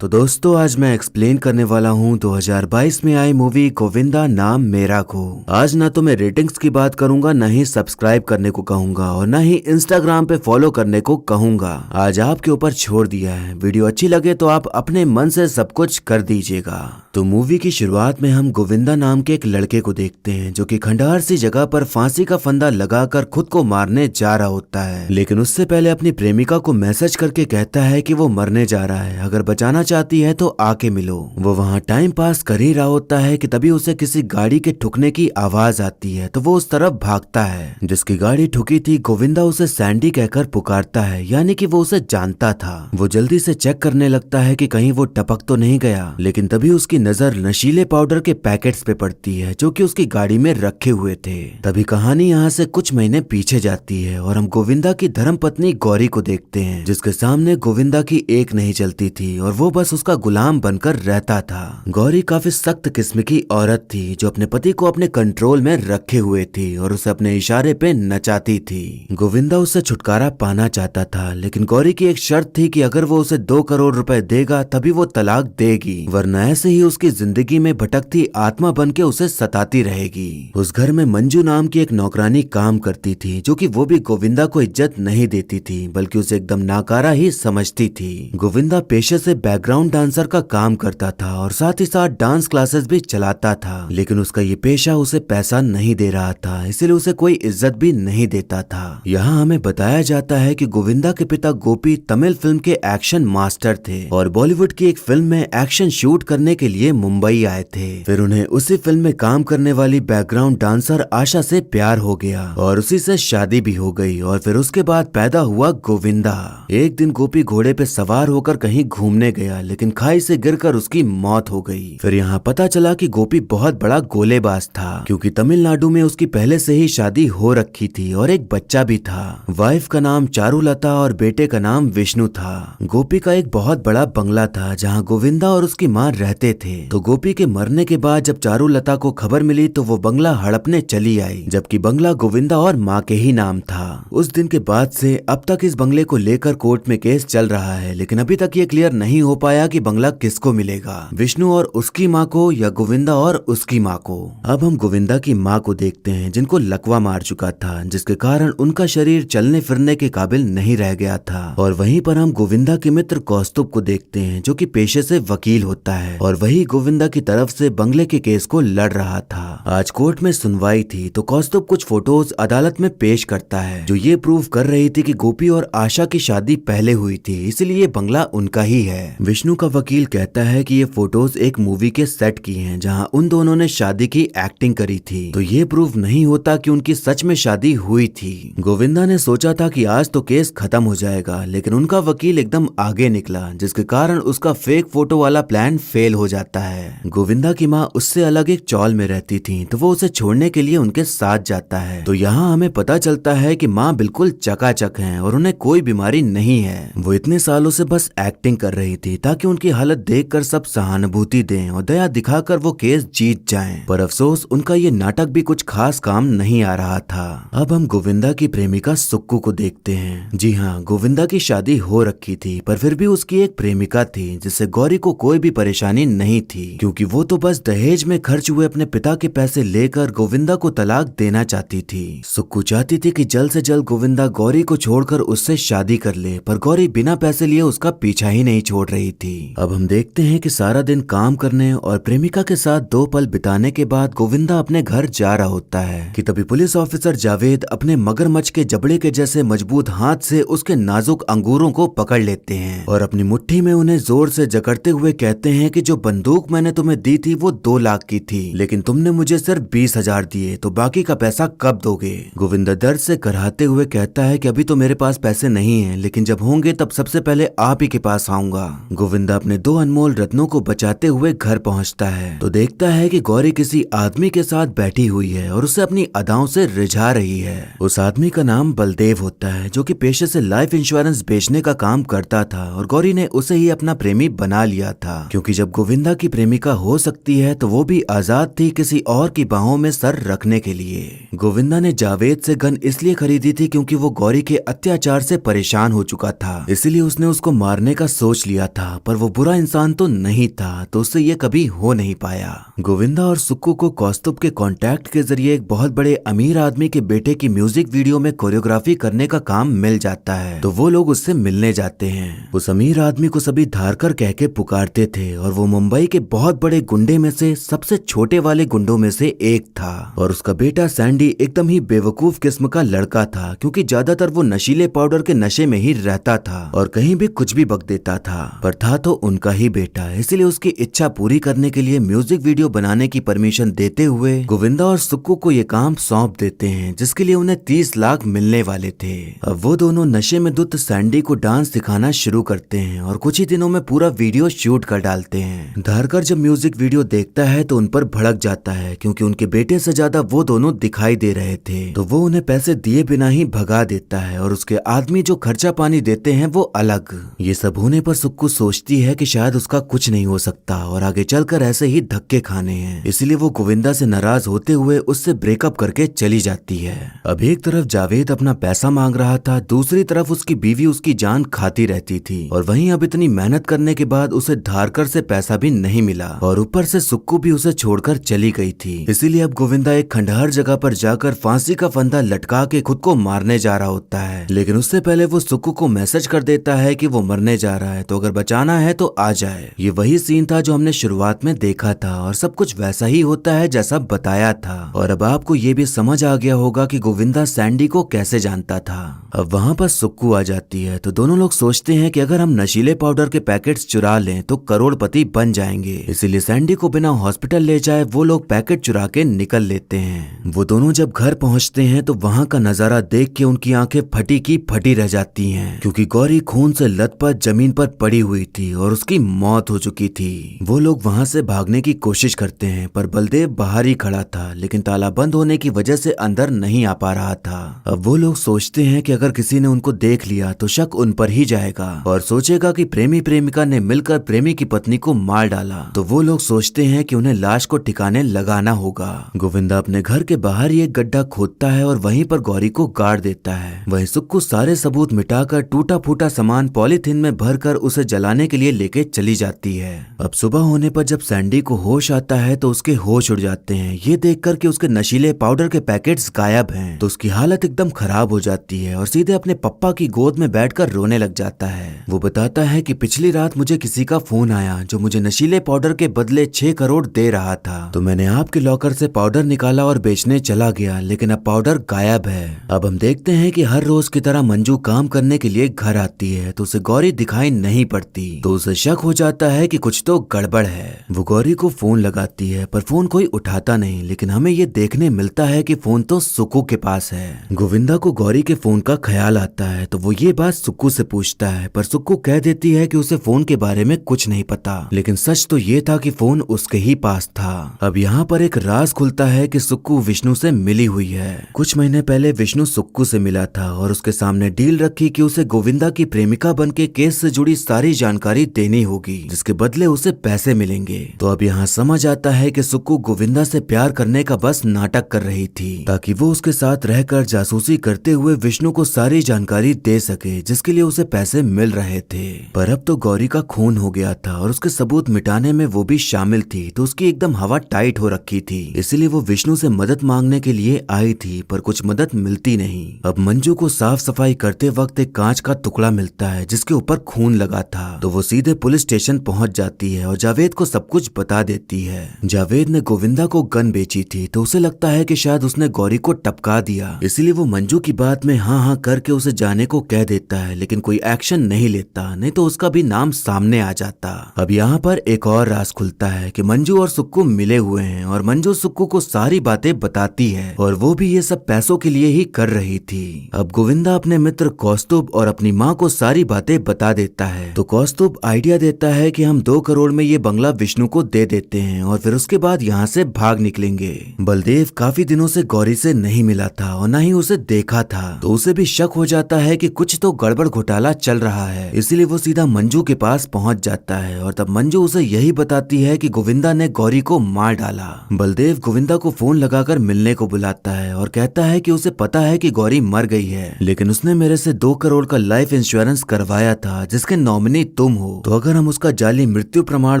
तो दोस्तों आज मैं एक्सप्लेन करने वाला हूँ 2022 में आई मूवी गोविंदा नाम मेरा को। आज ना तो मैं रेटिंग्स की बात करूंगा, ना ही सब्सक्राइब करने को कहूंगा और ना ही इंस्टाग्राम पे फॉलो करने को कहूंगा। आज आपके ऊपर छोड़ दिया है। वीडियो अच्छी लगे तो आप अपने मन से सब कुछ कर दीजिएगा। तो मूवी की शुरुआत में हम गोविंदा नाम के एक लड़के को देखते हैं जो कि खंडहर सी जगह पर फांसी का फंदा लगाकर खुद को मारने जा रहा होता है, लेकिन उससे पहले अपनी प्रेमिका को मैसेज करके कहता है कि वो मरने जा रहा है, अगर बचाना चाहती है तो आके मिलो। वो वहाँ टाइम पास कर ही रहा होता है कि तभी उसे किसी गाड़ी के ठुकने की आवाज आती है, तो वो उस तरफ भागता है। जिसकी गाड़ी ठुकी थी गोविंदा उसे सैंडी कहकर पुकारता है, यानी कि वो उसे जानता था। वो जल्दी से चेक करने लगता है कि कहीं वो टपक तो नहीं गया, लेकिन तभी उसकी नजर नशीले पाउडर के पैकेट्स पे पड़ती है जो कि उसकी गाड़ी में रखे हुए थे। तभी कहानी यहाँ से कुछ महीने पीछे जाती है और हम गोविंदा की धर्मपत्नी गौरी को देखते हैं, जिसके सामने गोविंदा की एक नहीं चलती थी और वो बस उसका गुलाम बनकर रहता था। गौरी काफी सख्त किस्म की औरत थी जो अपने पति को अपने कंट्रोल में रखे हुए थी और उसे अपने इशारे पे नचाती थी। गोविंदा उससे छुटकारा पाना चाहता था, लेकिन गौरी की एक शर्त थी कि अगर वो उसे 2 करोड़ रुपए देगा तभी वो तलाक देगी, वरना ऐसे ही उसकी जिंदगी में भटकती आत्मा बन के उसे सताती रहेगी। उस घर में मंजू नाम की एक नौकरानी काम करती थी जो कि वो भी गोविंदा को इज्जत नहीं देती थी, बल्कि उसे एकदम नाकारा ही समझती थी। गोविंदा पेशे से बैकग्राउंड डांसर का काम करता था और साथ ही साथ डांस क्लासेस भी चलाता था, लेकिन उसका ये पेशा उसे पैसा नहीं दे रहा था, इसलिए उसे कोई इज्जत भी नहीं देता था। यहाँ हमें बताया जाता है कि गोविंदा के पिता गोपी तमिल फिल्म के एक्शन मास्टर थे और बॉलीवुड की एक फिल्म में एक्शन शूट करने के लिए मुंबई आए थे। फिर उन्हें उसी फिल्म में काम करने वाली बैकग्राउंड डांसर आशा से प्यार हो गया और उसी से शादी भी हो गई और फिर उसके बाद पैदा हुआ गोविंदा। एक दिन गोपी घोड़े पे सवार होकर कहीं घूमने गया, लेकिन खाई से गिरकर उसकी मौत हो गई। फिर यहाँ पता चला कि गोपी बहुत बड़ा गोलेबाज था, क्योंकि तमिलनाडु में उसकी पहले से ही शादी हो रखी थी और एक बच्चा भी था। वाइफ का नाम चारुलता और बेटे का नाम विष्णु था। गोपी का एक बहुत बड़ा बंगला था जहाँ गोविंदा और उसकी माँ रहते थे। तो गोपी के मरने के बाद जब चारुलता को खबर मिली तो वो बंगला हड़पने चली आई, जबकि बंगला गोविंदा और माँ के ही नाम था। उस दिन के बाद से अब तक इस बंगले को लेकर कोर्ट में केस चल रहा है, लेकिन अभी तक ये क्लियर नहीं हो पाया कि बंगला किसको मिलेगा, विष्णु और उसकी माँ को या गोविंदा और उसकी माँ को। अब हम गोविंदा की माँ को देखते हैं जिनको लकवा मार चुका था, जिसके कारण उनका शरीर चलने फिरने के काबिल नहीं रह गया था। और वहीं पर हम गोविंदा के मित्र कौस्तुभ को देखते हैं जो कि पेशे से वकील होता है और वही गोविंदा की तरफ से बंगले के केस को लड़ रहा था। आज कोर्ट में सुनवाई थी तो कौस्तुभ कुछ फोटोज अदालत में पेश करता है जो ये प्रूव कर रही थी कि गोपी और आशा की शादी पहले हुई थी, इसलिए बंगला उनका ही है। विष्णु का वकील कहता है कि ये फोटोज एक मूवी के सेट की हैं जहां उन दोनों ने शादी की एक्टिंग करी थी, तो ये प्रूव नहीं होता कि उनकी सच में शादी हुई थी। गोविंदा ने सोचा था कि आज तो केस खत्म हो जाएगा, लेकिन उनका वकील एकदम आगे निकला, जिसके कारण उसका फेक फोटो वाला प्लान फेल हो जाता है। गोविंदा की माँ उससे अलग एक चौल में रहती थी, तो वो उसे छोड़ने के लिए उनके साथ जाता है। तो यहाँ हमें पता चलता है कि माँ बिल्कुल चकाचक हैं और उन्हें कोई बीमारी नहीं है। वो इतने सालों से बस एक्टिंग कर रही थी ताकि उनकी हालत देखकर सब सहानुभूति दें और दया दिखाकर वो केस जीत जाएं। पर अफसोस उनका ये नाटक भी कुछ खास काम नहीं आ रहा था। अब हम गोविंदा की प्रेमिका सुक्कू को देखते हैं। जी हाँ, गोविंदा की शादी हो रखी थी, पर फिर भी उसकी एक प्रेमिका थी जिससे गौरी को कोई भी परेशानी नहीं थी, क्योंकि वो तो बस दहेज में खर्च हुए अपने पिता के पैसे लेकर गोविंदा को तलाक देना चाहती थी। सुक्कू चाहती थी कि जल्द से जल्द गोविंदा गौरी को छोड़कर उससे शादी कर ले, पर गौरी बिना पैसे लिए उसका पीछा ही नहीं छोड़ रही थी। अब हम देखते हैं कि सारा दिन काम करने और प्रेमिका के साथ 2 पल बिताने के बाद गोविंदा अपने घर जा रहा होता है कि तभी पुलिस ऑफिसर जावेद अपने मगरमच्छ के जबड़े के जैसे मजबूत हाथ से उसके नाजुक अंगूरों को पकड़ लेते हैं और अपनी मुट्ठी में उन्हें जोर से जकड़ते हुए कहते हैं कि जो बंदूक मैंने तुम्हें दी थी वो 2 लाख की थी, लेकिन तुमने मुझे सिर्फ 20,000 दिए, तो बाकी का पैसा कब दोगे। गोविंदा दर्द से कराहते हुए कहता है कि अभी तो मेरे पास पैसे नहीं है, लेकिन जब होंगे तब सबसे पहले आप ही के पास आऊंगा। गोविंदा अपने 2 अनमोल रत्नों को बचाते हुए घर पहुंचता है तो देखता है कि गौरी किसी आदमी के साथ बैठी हुई है और उसे अपनी अदाओं से रिझा रही है। उस आदमी का नाम बलदेव होता है जो कि पेशे से लाइफ इंश्योरेंस बेचने का काम करता था और गौरी ने उसे ही अपना प्रेमी बना लिया था, क्योंकि जब गोविंदा गोविंदा की प्रेमिका हो सकती है तो वो भी आजाद थी किसी और की बाहों में सर रखने के लिए। गोविंदा ने जावेद से गन इसलिए खरीदी थी क्योंकि वो गौरी के अत्याचार से परेशान हो चुका था, इसलिए उसने उसको मारने का सोच लिया था। पर वो बुरा इंसान तो नहीं था, तो उससे ये कभी हो नहीं पाया। गोविंदा और सुक्कू को कौस्तुभ के कॉन्टैक्ट के जरिए एक बहुत बड़े अमीर आदमी के बेटे की म्यूजिक वीडियो में कोरियोग्राफी करने का काम मिल जाता है, तो वो लोग उससे मिलने जाते हैं। उस अमीर आदमी को सभी धारकर कह के पुकारते थे और वो मुंबई के बहुत बड़े गुंडे में से सबसे छोटे वाले गुंडों में से एक था। और उसका बेटा सैंडी एकदम ही बेवकूफ किस्म का लड़का था, क्योंकि ज्यादातर वो नशीले पाउडर के नशे में ही रहता था और कहीं भी कुछ भी बक देता था। पर था तो उनका ही बेटा, इसलिए उसकी इच्छा पूरी करने के लिए म्यूजिक वीडियो बनाने की परमिशन देते हुए गोविंदा और सुक्कू को ये काम सौंप देते हैं, जिसके लिए उन्हें 30 लाख मिलने वाले थे। अब वो दोनों नशे में धुत सैंडी को डांस सिखाना शुरू करते हैं और कुछ ही दिनों में पूरा वीडियो शूट कर डालते हैं। धारकर जब म्यूजिक वीडियो देखता है तो उन पर भड़क जाता है, क्योंकि उनके बेटे से ज्यादा वो दोनों दिखाई दे रहे थे, तो वो उन्हें पैसे दिए बिना ही भगा देता है और उसके आदमी जो खर्चा पानी देते हैं वो अलग। ये सब होने पर सुक्कू सोचती है कि शायद उसका कुछ नहीं हो सकता और आगे चलकर ऐसे ही धक्के खाने हैं, इसलिए वो गोविंदा से नाराज होते हुए उससे ब्रेकअप करके चली जाती है। अब एक तरफ जावेद अपना पैसा मांग रहा था, दूसरी तरफ उसकी बीवी उसकी जान खाती रहती थी, और वहीं अब इतनी मेहनत करने के बाद उसे धारकर से पैसा भी नहीं मिला और ऊपर से सुक्कू भी उसे छोड़कर चली गई थी। इसीलिए अब गोविंदा एक खंडहर जगह पर जाकर फांसी का फंदा लटका के खुद को मारने जा रहा होता है, लेकिन उससे पहले वो सुक्कू को मैसेज कर देता है कि वो मरने जा रहा है, तो अगर बचाना है तो आ जाए। ये वही सीन था जो हमने शुरुआत में देखा था और सब कुछ वैसा ही होता है जैसा बताया था। और अब आपको ये भी समझ आ गया होगा कि गोविंदा सैंडी को कैसे जानता था। अब वहाँ पर सुक्कू आ जाती है, तो दोनों लोग सोचते हैं कि अगर हम नशीले पाउडर के पैकेट्स चुरा लें तो करोड़पति बन जाएंगे, इसीलिए सैंडी को बिना हॉस्पिटल ले जाए वो लोग पैकेट चुरा के निकल लेते हैं। वो दोनों जब घर पहुंचते हैं तो वहाँ का नजारा देख के उनकी आंखें फटी की फटी रह जाती हैं, क्योंकि गौरी खून से लथपथ जमीन पर पड़ी हुई थी और उसकी मौत हो चुकी थी। वो लोग वहाँ से भागने की कोशिश करते हैं, पर बलदेव बाहर ही खड़ा था, लेकिन ताला बंद होने की वजह से अंदर नहीं आ पा रहा था। अब वो लोग सोचते हैं कि अगर किसी ने उनको देख लिया तो शक उन पर ही जाएगा और सोचेगा कि प्रेमी प्रेमिका ने मिलकर प्रेमी की पत्नी को मार डाला, तो वो लोग सोचते हैं कि उन्हें लाश को ठिकाने लगाना होगा। गोविंदा अपने घर के बाहर ही एक गड्ढा खोदता है और वहीं पर गौरी को गाड़ देता है। वहीं सुक्कू सारे सबूत मिटाकर टूटा फूटा सामान पॉलीथीन में भरकर उसे जलाने के लिए लेके चली जाती है। अब सुबह होने पर जब सैंडी को होश आता है तो उसके होश उड़ जाते हैं, ये देखकर कि उसके नशीले पाउडर के पैकेट्स गायब हैं, तो उसकी हालत एकदम खराब हो जाती है और सीधे अपने पप्पा की गोद में बैठकर रोने लग जाता है। वो बताता है कि पिछली रात मुझे किसी का फोन आया जो मुझे नशीले पाउडर के बदले 6 करोड़ दे रहा था, तो मैंने आपके लॉकर से पाउडर निकाला और बेचने चला गया, लेकिन अब पाउडर गायब है। अब हम देखते हैं कि हर रोज की तरह मंजू काम करने के लिए घर आती है, तो उसे गौरी दिखाई नहीं पड़ती, तो उसे शक हो जाता है कि कुछ तो गड़बड़ है। वो गौरी को फोन लगाती है पर फोन कोई उठाता नहीं, लेकिन हमें ये देखने मिलता है कि फोन तो सुक्कू के पास है। गोविंदा को गौरी के फोन का ख्याल आता है, तो वो ये बात सुक्कू से पूछता है, पर सुक्कू कह देती है कि उसे फोन के बारे में कुछ नहीं पता, लेकिन सच तो ये था कि फोन उसके ही पास था। अब यहाँ पर एक राज खुलता है कि सुक्कू विष्णु से मिली हुई है। कुछ महीने पहले विष्णु सुक्कू से मिला था और उसके सामने डील रखी कि उसे गोविंदा की प्रेमिका बनके केस से जुड़ी सारी जानकारी देनी होगी, जिसके बदले उसे पैसे मिलेंगे। तो अब यहाँ समझ आता है कि सुक्कू गोविंदा से प्यार करने का बस नाटक कर रही थी, ताकि वो उसके साथ रहकर जासूसी करते हुए विष्णु को सारी जानकारी दे सके, जिसके लिए उसे पैसे मिल रहे थे। पर अब तो गौरी का खून हो गया था और उसके सबूत मिटाने में वो भी शामिल थी, तो उसकी एकदम हवा टाइट हो रखी थी, इसलिए वो विष्णु से मदद मांगने के लिए आई थी, पर कुछ मदद मिलती नहीं। अब मंजू को साफ सफाई करते वक्त एक कांच का टुकड़ा मिलता है जिसके ऊपर खून लगा था, तो वो सीधे पुलिस स्टेशन पहुंच जाती है और जावेद को सब कुछ बता देती है। जावेद ने गोविंदा को गन बेची थी, तो उसे लगता है कि शायद उसने गौरी को टपका दिया, इसलिए वो मंजू की बात में हाँ हाँ करके उसे जाने को कह देता है, लेकिन कोई एक्शन नहीं लेता, नहीं तो उसका भी नाम सामने आ जाता। अब यहाँ पर एक और राज खुलता है कि मंजू और सुक्कू मिले हुए हैं और मंजू सुक्कू को सारी बातें बताती है और वो भी ये सब पैसों के लिए ही कर रही थी। अब गोविंदा अपने मित्र कौस्तुभ और अपनी माँ को सारी बातें बता देता है, तो कौस्तुभ आइडिया देता है कि हम 2 करोड़ में ये बंगला विष्णु को दे देते हैं और फिर उसके बाद यहाँ से भाग निकलेंगे। बलदेव काफी दिनों से गौरी से नहीं मिला था और न ही उसे देखा था, तो उसे भी शक हो जाता है कि कुछ तो गड़बड़ घोटाला चल रहा है, इसीलिए वो सीधा मंजू के पास पहुंच जाता है और तब मंजू उसे उसे यही बताती है कि गोविंदा ने गौरी को मार डाला। बलदेव गोविंदा को फोन लगाकर मिलने को बुलाता है और कहता है कि उसे पता है कि गौरी मर गई है, लेकिन उसने मेरे से 2 करोड़ का लाइफ इंश्योरेंस करवाया था जिसके नॉमिनी तुम हो, तो अगर हम उसका जाली मृत्यु प्रमाण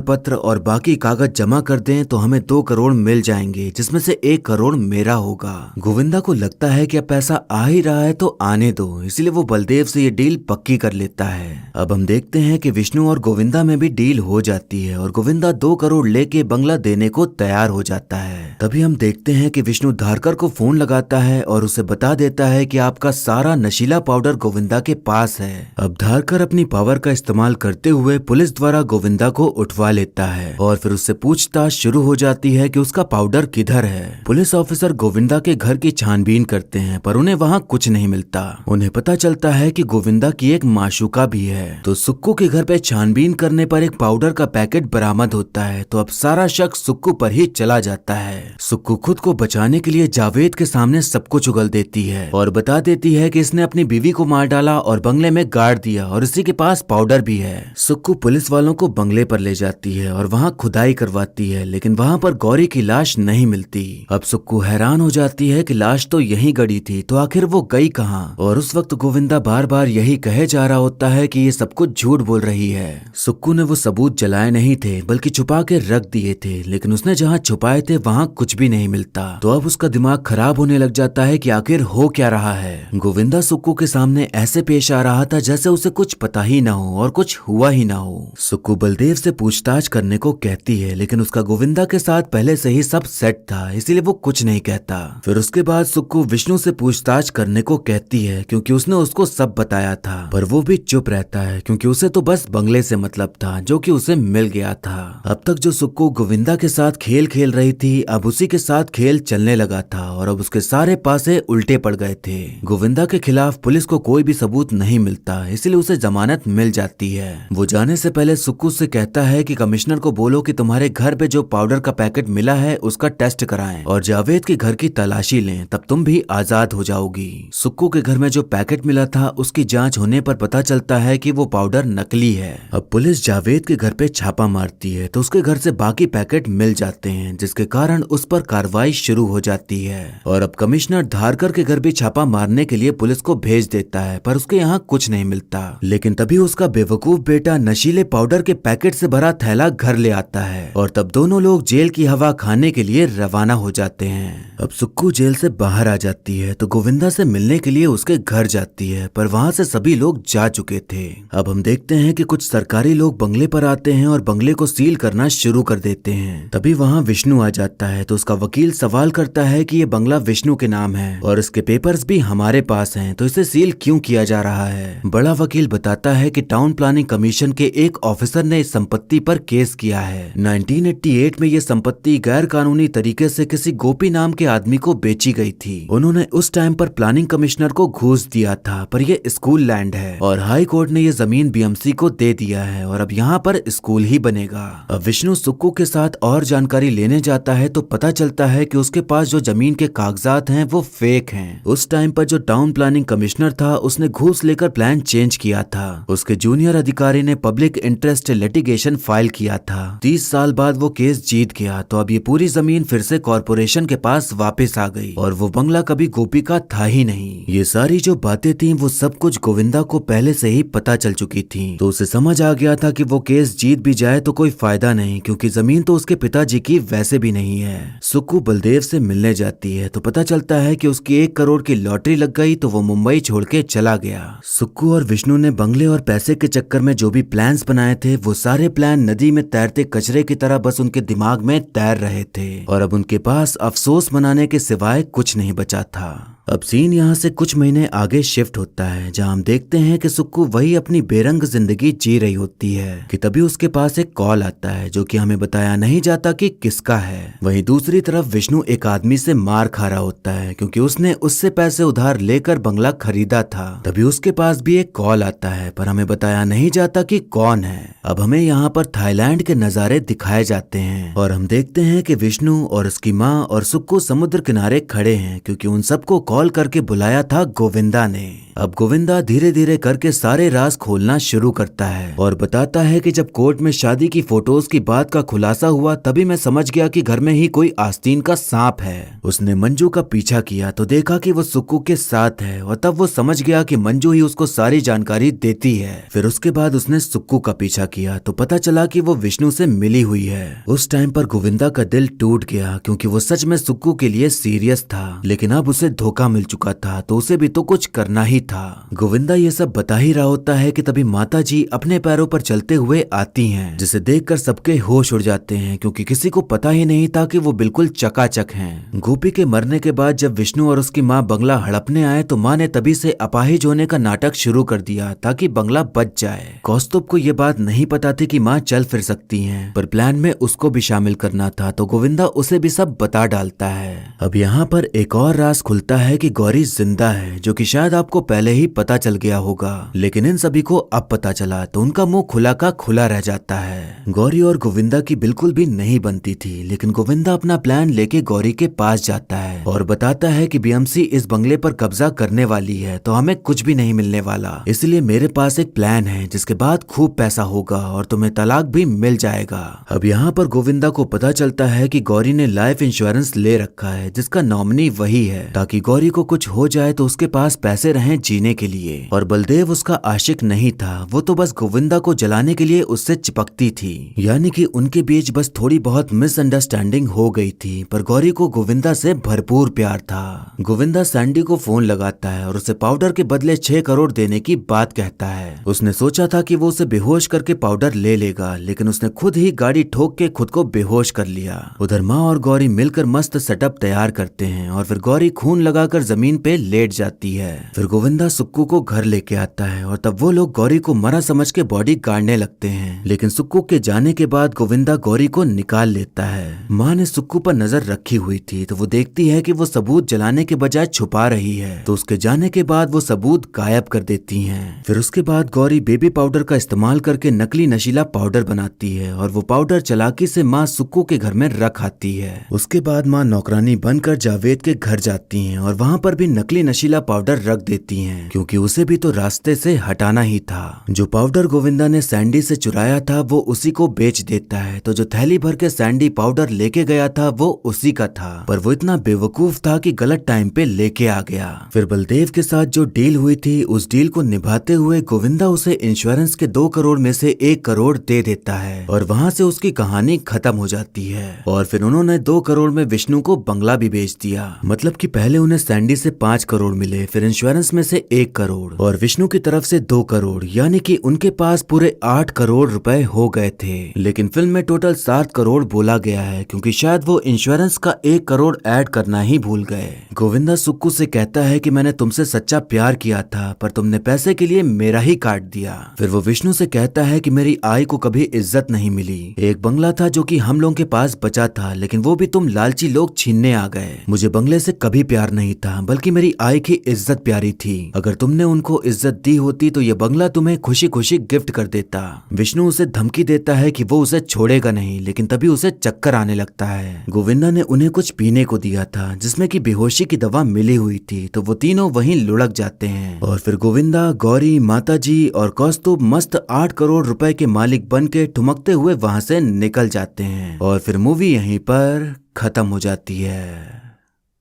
पत्र और बाकी कागज जमा कर दें तो हमें 2 करोड़ मिल जाएंगे, जिसमें से 1 करोड़ मेरा होगा। गोविंदा को लगता है कि अब पैसा आ ही रहा है तो आने दो, इसलिए वो बलदेव से ये डील पक्की कर लेता है। अब हम देखते हैं कि विष्णु और गोविंदा में भी डील हो जाती है और गोविंदा 2 करोड़ लेके बंगला देने को तैयार हो जाता है। तभी हम देखते हैं कि विष्णु धारकर को फोन लगाता है और उसे बता देता है कि आपका सारा नशीला पाउडर गोविंदा के पास है। अब धारकर अपनी पावर का इस्तेमाल करते हुए पुलिस द्वारा गोविंदा को उठवा लेता है और फिर उससे पूछताछ शुरू हो जाती है कि उसका पाउडर किधर है। पुलिस ऑफिसर गोविंदा के घर की छानबीन करते हैं पर उन्हें वहाँ कुछ नहीं मिलता। उन्हें पता चलता है कि गोविंदा की एक माशूका भी है। तो सुक्कू के घर पे छानबीन करने पर एक पाउडर का पैकेट बरामद होता है, तो अब सारा शक सुक्कू पर ही चला जाता है। सुक्कू खुद को बचाने के लिए जावेद के सामने सब कुछ उगल देती है और बता देती है कि इसने अपनी बीवी को मार डाला और बंगले में गाड़ दिया और इसी के पास पाउडर भी है। सुक्कू पुलिस वालों को बंगले पर ले जाती है और वहाँ खुदाई करवाती है, लेकिन वहाँ पर गौरी की लाश नहीं मिलती। अब सुक्कू हैरान हो जाती है कि लाश तो यहीं गड़ी थी, तो आखिर वो गई कहाँ। और उस वक्त गोविंदा बार बार यही कहे जा रहा होता है कि ये सब कुछ झूठ बोल रही है। सुक्कू ने वो सबूत जलाए नहीं थे बल्कि छुपा के रख दिए थे, लेकिन उसने जहाँ छुपाए थे वहाँ कुछ भी नहीं मिलता। तो अब उसका दिमाग खराब होने लग जाता है कि आखिर हो क्या रहा है। गोविंदा सुक्कू के सामने ऐसे पेश आ रहा था जैसे उसे कुछ पता ही ना हो और कुछ हुआ ही ना हो। सुक्कू बलदेव से पूछताछ करने को कहती है, लेकिन उसका गोविंदा के साथ पहले से ही सब सेट था, इसीलिए वो कुछ नहीं कहता। फिर उसके बाद सुक्कू विष्णु से पूछताछ करने को कहती है क्योंकि उसने उसको सब बताया था, पर वो भी चुप रहता है क्योंकि उसे तो बस बंगले से मतलब था जो कि उसे मिल गया था। अब तक जो सुक्कू गोविंदा के साथ खेल खेल रही थी, अब उसी के साथ खेल चलने लगा था और अब उसके सारे पासे उल्टे पड़ गए थे। गोविंदा के खिलाफ पुलिस को कोई भी सबूत नहीं मिलता, इसलिए उसे जमानत मिल जाती है। वो जाने से पहले सुक्कू से कहता है कि कमिश्नर को बोलो कि तुम्हारे घर पे जो पाउडर का पैकेट मिला है उसका टेस्ट कराएं और जावेद के घर की तलाशी लें, तब तुम भी आजाद हो जाओगी। सुक्कू के घर में जो पैकेट मिला था उसकी जांच होने पर पता चलता है कि वो पाउडर नकली है। अब पुलिस जावेद के घर पे छापा मारती है तो उसके घर से बाकी पैकेट मिल जाते हैं, जिसके कारण उस पर कार्रवाई शुरू हो जाती है। और अब कमिश्नर धारकर के घर भी छापा मारने के लिए पुलिस को भेज देता है, पर उसके यहाँ कुछ नहीं मिलता। लेकिन तभी उसका बेवकूफ बेटा नशीले पाउडर के पैकेट से भरा थैला घर ले आता है और तब दोनों लोग जेल की हवा खाने के लिए रवाना हो जाते हैं। अब सुक्कू जेल से बाहर आ जाती है तो गोविंदा से मिलने के लिए उसके घर जाती है, पर वहाँ से सभी लोग जा चुके थे। अब हम देखते हैं कि कुछ सरकारी लोग बंगले पर आते हैं और बंगले को सील करना शुरू कर देते हैं। तभी वहाँ विष्णु आ जाता है तो उसका वकील सवाल करता है कि ये बंगला विष्णु के नाम है और इसके पेपर्स भी हमारे पास हैं, तो इसे सील क्यों किया जा रहा है। बड़ा वकील बताता है कि टाउन प्लानिंग कमीशन के एक ऑफिसर ने इस संपत्ति पर केस किया है। 1988 में ये संपत्ति गैर कानूनी तरीके से किसी गोपी नाम के आदमी को बेची गई थी। उन्होंने उस टाइम पर प्लानिंग कमिश्नर को घूस दिया था, पर यह स्कूल लैंड है और हाई कोर्ट ने ये जमीन बीएमसी को दे दिया है और अब यहाँ पर स्कूल ही बनेगा। अब विष्णु सुक्कू के साथ और जानकारी लेने जाता है तो पता चलता है कि उसके पास जो जमीन के कागजात हैं वो फेक हैं। उस टाइम पर जो टाउन प्लानिंग कमिश्नर था उसने घूस लेकर प्लान चेंज किया था। उसके जूनियर अधिकारी ने पब्लिक इंटरेस्ट लिटिगेशन फाइल किया था। 30 साल बाद वो केस जीत गया, तो अब ये पूरी जमीन फिर से कॉर्पोरेशन के पास वापस आ गई और वो बंगला कभी गोपी का था ही नहीं। ये सारी जो बातें थी वो सब कुछ गोविंदा को पहले से ही पता चल चुकी थी, तो उसे समझ आ गया था कि वो केस जीत भी जाए तो कोई फायदा नहीं, क्योंकि जमीन तो उसके पिताजी की वैसे भी नहीं है। सुक्कू बलदेव से मिलने जाती है तो पता चलता है कि उसकी 1 करोड़ की लॉटरी लग गई, तो वो मुंबई छोड़ के चला गया। सुक्कू और विष्णु ने बंगले और पैसे के चक्कर में जो भी प्लान्स बनाए थे वो सारे प्लान नदी में तैरते कचरे की तरह बस उनके दिमाग में तैर रहे थे और अब उनके पास अफसोस मनाने के सिवाय कुछ नहीं बचा था। अब सीन यहाँ से कुछ महीने आगे शिफ्ट होता है, जहाँ हम देखते हैं कि सुक्कू वही अपनी बेरंग जिंदगी जी रही होती है कि तभी उसके पास एक कॉल आता है जो कि हमें बताया नहीं जाता कि किसका है। वहीं दूसरी तरफ विष्णु एक आदमी से मार खा रहा होता है क्योंकि उसने उससे पैसे उधार लेकर बंगला खरीदा था। तभी उसके पास भी एक कॉल आता है, पर हमें बताया नहीं जाता कि कौन है। अब हमें यहाँ पर थाईलैंड के नजारे दिखाए जाते हैं और हम देखते हैं कि विष्णु और उसकी माँ और सुक्कू समुद्र किनारे खड़े हैं क्योंकि उन सबको कॉल कॉल करके बुलाया था गोविंदा ने। अब गोविंदा धीरे धीरे करके सारे राज खोलना शुरू करता है और बताता है कि जब कोर्ट में शादी की फोटोज की बात का खुलासा हुआ तभी मैं समझ गया कि घर में ही कोई आस्तीन का सांप है। उसने मंजू का पीछा किया तो देखा कि वो सुक्कू के साथ है और तब वो समझ गया कि मंजू ही उसको सारी जानकारी देती है। फिर उसके बाद उसने सुक्कू का पीछा किया तो पता चला कि वो विष्णु से मिली हुई है। उस टाइम पर गोविंदा का दिल टूट गया क्योंकि वो सच में सुक्कू के लिए सीरियस था, लेकिन अब उसे धोखा मिल चुका था तो उसे भी तो कुछ करना ही था। गोविंदा ये सब बता ही रहा होता है कि तभी माता जी अपने पैरों पर चलते हुए आती हैं, जिसे देखकर सबके होश उड़ जाते हैं क्योंकि किसी को पता ही नहीं था कि वो बिल्कुल चकाचक हैं। गोपी के मरने के बाद जब विष्णु और उसकी माँ बंगला हड़पने आए तो माँ ने तभी से अपाहिज होने का नाटक शुरू कर दिया ताकि बंगला बच जाए। कौस्तुभ को ये बात नहीं पता थी कि माँ चल फिर सकती हैं, पर प्लान में उसको भी शामिल करना था तो गोविंदा उसे भी सब बता डालता है। अब यहाँ पर एक और राज खुलता है कि गौरी जिंदा है, जो कि शायद आपको पहले ही पता चल गया होगा, लेकिन इन सभी को अब पता चला तो उनका मुंह खुला का खुला रह जाता है। गौरी और गोविंदा की बिल्कुल भी नहीं बनती थी, लेकिन गोविंदा अपना प्लान लेके गौरी के पास जाता है और बताता है कि बीएमसी इस बंगले पर कब्जा करने वाली है तो हमें कुछ भी नहीं मिलने वाला, इसलिए मेरे पास एक प्लान है जिसके बाद खूब पैसा होगा और तुम्हें तलाक भी मिल जाएगा। अब यहाँ पर गोविंदा को पता चलता है कि गौरी ने लाइफ इंश्योरेंस ले रखा है जिसका नॉमिनी वही है, ताकि गौरी को कुछ हो जाए तो उसके पास पैसे रहें जीने के लिए। और बलदेव उसका आशिक नहीं था, वो तो बस गोविंदा को जलाने के लिए उससे चिपकती थी, यानी कि उनके बीच बस थोड़ी बहुत मिसअंडरस्टैंडिंग हो गई थी, पर गौरी को गोविंदा से भरपूर प्यार था। गोविंदा सैंडी को फोन लगाता है और उसे पाउडर के बदले 6 करोड़ देने की बात कहता है। उसने सोचा था कि वो उसे बेहोश करके पाउडर ले लेगा, लेकिन उसने खुद ही गाड़ी ठोक के खुद को बेहोश कर लिया। उधर माँ और गौरी मिलकर मस्त सेटअप तैयार करते हैं और फिर गौरी खून लगाकर जमीन पे लेट जाती है। फिर गोविंदा सुक्कू को घर लेके आता है और तब वो लोग गौरी को मरा समझ के बॉडी गाड़ने लगते हैं, लेकिन सुक्कू के जाने के बाद गोविंदा गौरी को निकाल लेता है। माँ ने सुक्कू पर नजर रखी हुई थी तो वो देखती है कि वो सबूत जलाने के बजाय छुपा रही है, तो उसके जाने के बाद वो सबूत गायब कर देती हैं। फिर उसके बाद गौरी बेबी पाउडर का इस्तेमाल करके नकली नशीला पाउडर बनाती है और वो पाउडर चालाकी से माँ सुक्कू के घर में रख आती है। उसके बाद माँ नौकरानी बनकर जावेद के घर जाती हैं और वहाँ पर भी नकली नशीला पाउडर रख देती हैं, क्योंकि उसे भी तो रास्ते से हटाना ही था। जो पाउडर गोविंदा ने सैंडी से चुराया था वो उसी को बेच देता है, तो जो थैली भर के सैंडी पाउडर लेके गया था वो उसी का था, पर वो इतना बेवकूफ था कि गलत टाइम पे लेके आ गया। फिर बलदेव के साथ जो डील हुई थी उस डील को निभाते हुए गोविंदा उसे इंश्योरेंस के 2 करोड़ में से 1 करोड़ दे देता है और वहाँ से उसकी कहानी खत्म हो जाती है। और फिर उन्होंने 2 करोड़ में विष्णु को बंगला भी बेच दिया, मतलब कि पहले उन्हें सैंडी से 5 करोड़ मिले, फिर इंश्योरेंस में से 1 करोड़ और विष्णु की तरफ से 2 करोड़, यानी कि उनके पास पूरे 8 करोड़ रुपए हो गए थे। लेकिन फिल्म में टोटल 7 करोड़ बोला गया है क्योंकि शायद वो इंश्योरेंस का 1 करोड़ ऐड करना ही भूल गए। गोविंदा सुक्कू से कहता है कि मैंने तुमसे सच्चा प्यार किया था पर तुमने पैसे के लिए मेरा ही काट दिया। फिर वो विष्णु से कहता है कि मेरी आई को कभी इज्जत नहीं मिली, एक बंगला था जो कि हम लोगों के पास बचा था, लेकिन वो भी तुम लालची लोग छीनने आ गए। मुझे बंगले से कभी प्यार नहीं था, बल्कि मेरी आई की इज्जत प्यारी थी। अगर तुमने उनको इज्जत दी होती तो ये बंगला तुम्हें खुशी खुशी गिफ्ट कर देता। विष्णु उसे धमकी देता है कि वो उसे छोड़ेगा नहीं, लेकिन तभी उसे चक्कर आने लगता है। गोविंदा ने उन्हें कुछ पीने को दिया था जिसमें कि बेहोशी की दवा मिली हुई थी, तो वो तीनों वहीं लुढ़क जाते हैं और फिर गोविंदा, गौरी, माताजी और कौस्तुभ मस्त 8 करोड़ रुपए के मालिक बन के ठुमकते हुए वहां से निकल जाते हैं और फिर मूवी यहीं पर खत्म हो जाती है।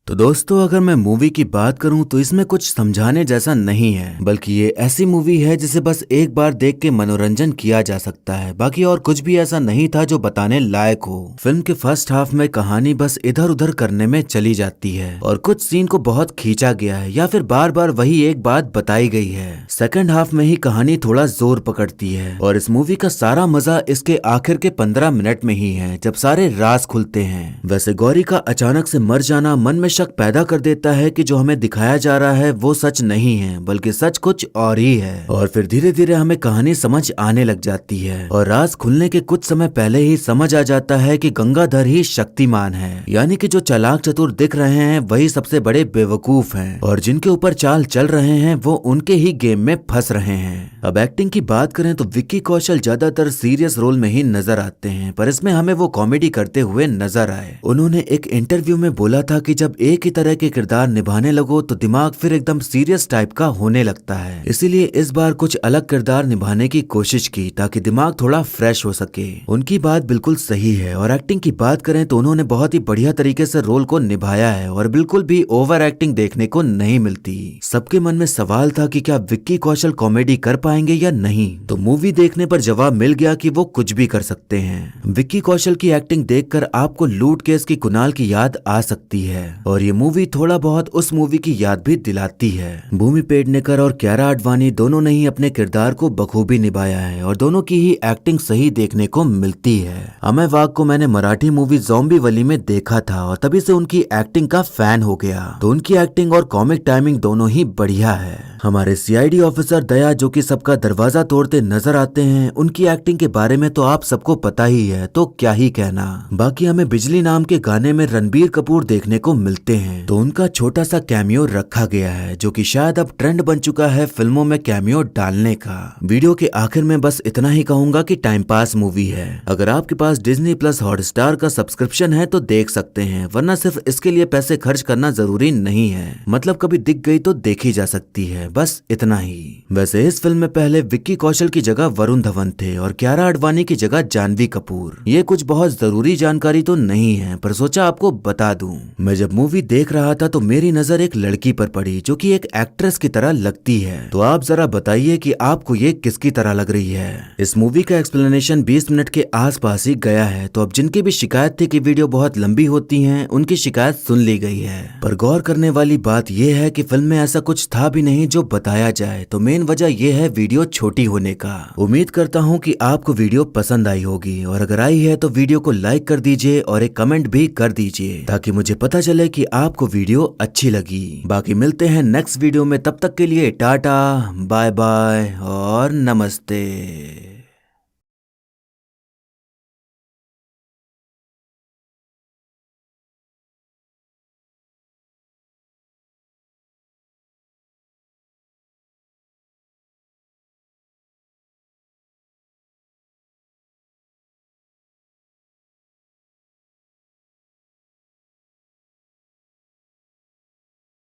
तो दोस्तों, अगर मैं मूवी की बात करूं तो इसमें कुछ समझाने जैसा नहीं है, बल्कि ये ऐसी मूवी है जिसे बस एक बार देख के मनोरंजन किया जा सकता है। बाकी और कुछ भी ऐसा नहीं था जो बताने लायक हो। फिल्म के फर्स्ट हाफ में कहानी बस इधर उधर करने में चली जाती है और कुछ सीन को बहुत खींचा गया है या फिर बार बार वही एक बात बताई गई है। सेकंड हाफ में ही कहानी थोड़ा जोर पकड़ती है और इस मूवी का सारा मजा इसके आखिर के 15 मिनट में ही है, जब सारे राज खुलते हैं। वैसे गौरी का अचानक से मर जाना मन में शक पैदा कर देता है कि जो हमें दिखाया जा रहा है वो सच नहीं है, बल्कि सच कुछ और ही है। और फिर धीरे धीरे हमें कहानी समझ आने लग जाती है और राज खुलने के कुछ समय पहले ही समझ आ जाता है कि गंगाधर ही शक्तिमान है, यानी कि जो चालाक चतुर दिख रहे हैं वही सबसे बड़े बेवकूफ हैं और जिनके ऊपर चाल चल रहे हैं वो उनके ही गेम में फंस रहे हैं। अब एक्टिंग की बात करें तो विक्की कौशल ज्यादातर सीरियस रोल में ही नजर आते हैं, पर इसमें हमें वो कॉमेडी करते हुए नजर आए। उन्होंने एक इंटरव्यू में बोला था कि जब एक ही तरह के किरदार निभाने लगो तो दिमाग फिर एकदम सीरियस टाइप का होने लगता है, इसीलिए इस बार कुछ अलग किरदार निभाने की कोशिश की ताकि दिमाग थोड़ा फ्रेश हो सके। उनकी बात बिल्कुल सही है। और एक्टिंग की बात करें तो उन्होंने बहुत ही बढ़िया तरीके से रोल को निभाया है और बिल्कुल भी ओवर एक्टिंग देखने को नहीं मिलती। सबके मन में सवाल था कि क्या विक्की कौशल कॉमेडी कर पाएंगे या नहीं, तो मूवी देखने पर जवाब मिल गया कि वो कुछ भी कर सकते हैं। विक्की कौशल की एक्टिंग देखकर आपको लूट केस की कुणाल की याद आ सकती है और ये मूवी थोड़ा बहुत उस मूवी की याद भी दिलाती है। भूमि पेडनेकर और कियारा आडवाणी दोनों ने ही अपने किरदार को बखूबी निभाया है और दोनों की ही एक्टिंग सही देखने को मिलती है। अमय वाघ को मैंने मराठी मूवी ज़ॉम्बी वली में देखा था और तभी से उनकी एक्टिंग का फैन हो गया, तो उनकी एक्टिंग और कॉमिक टाइमिंग दोनों ही बढ़िया है। हमारे सीआईडी ऑफिसर दया जो कि सबका दरवाजा तोड़ते नजर आते हैं, उनकी एक्टिंग के बारे में तो आप सबको पता ही है, तो क्या ही कहना। बाकी हमें बिजली नाम के गाने में रणबीर कपूर देखने को मिलते हैं, तो उनका छोटा सा कैमियो रखा गया है जो कि शायद अब ट्रेंड बन चुका है फिल्मों में कैमियो डालने का। वीडियो के आखिर में बस इतना ही कहूंगा कि टाइम पास मूवी है। अगर आपके पास डिज्नी प्लस हॉटस्टार का सब्सक्रिप्शन है तो देख सकते हैं, वरना सिर्फ इसके लिए पैसे खर्च करना जरूरी नहीं है। मतलब कभी दिख गई तो देखी जा सकती है, बस इतना ही। वैसे इस फिल्म में पहले विक्की कौशल की जगह वरुण धवन थे और कियारा आडवाणी की जगह जानवी कपूर। ये कुछ बहुत जरूरी जानकारी तो नहीं है, पर सोचा आपको बता दूं। मैं जब मूवी देख रहा था तो मेरी नजर एक लड़की पर पड़ी जो कि एक एक्ट्रेस की तरह लगती है, तो आप जरा बताइए कि आपको ये किसकी तरह लग रही है। इस मूवी का एक्सप्लेनेशन 20 मिनट के आसपास ही गया है, तो अब जिनकी भी शिकायत थी कि वीडियो बहुत लंबी होती है, उनकी शिकायत सुन ली गई है। पर गौर करने वाली बात यह है कि फिल्म में ऐसा कुछ था भी नहीं जो बताया जाए, तो मेन वजह यह है वीडियो छोटी होने का। उम्मीद करता हूँ कि आपको वीडियो पसंद आई होगी, और अगर आई है तो वीडियो को लाइक कर दीजिए और एक कमेंट भी कर दीजिए ताकि मुझे पता चले कि आपको वीडियो अच्छी लगी। बाकी मिलते हैं नेक्स्ट वीडियो में, तब तक के लिए टाटा बाय बाय और नमस्ते।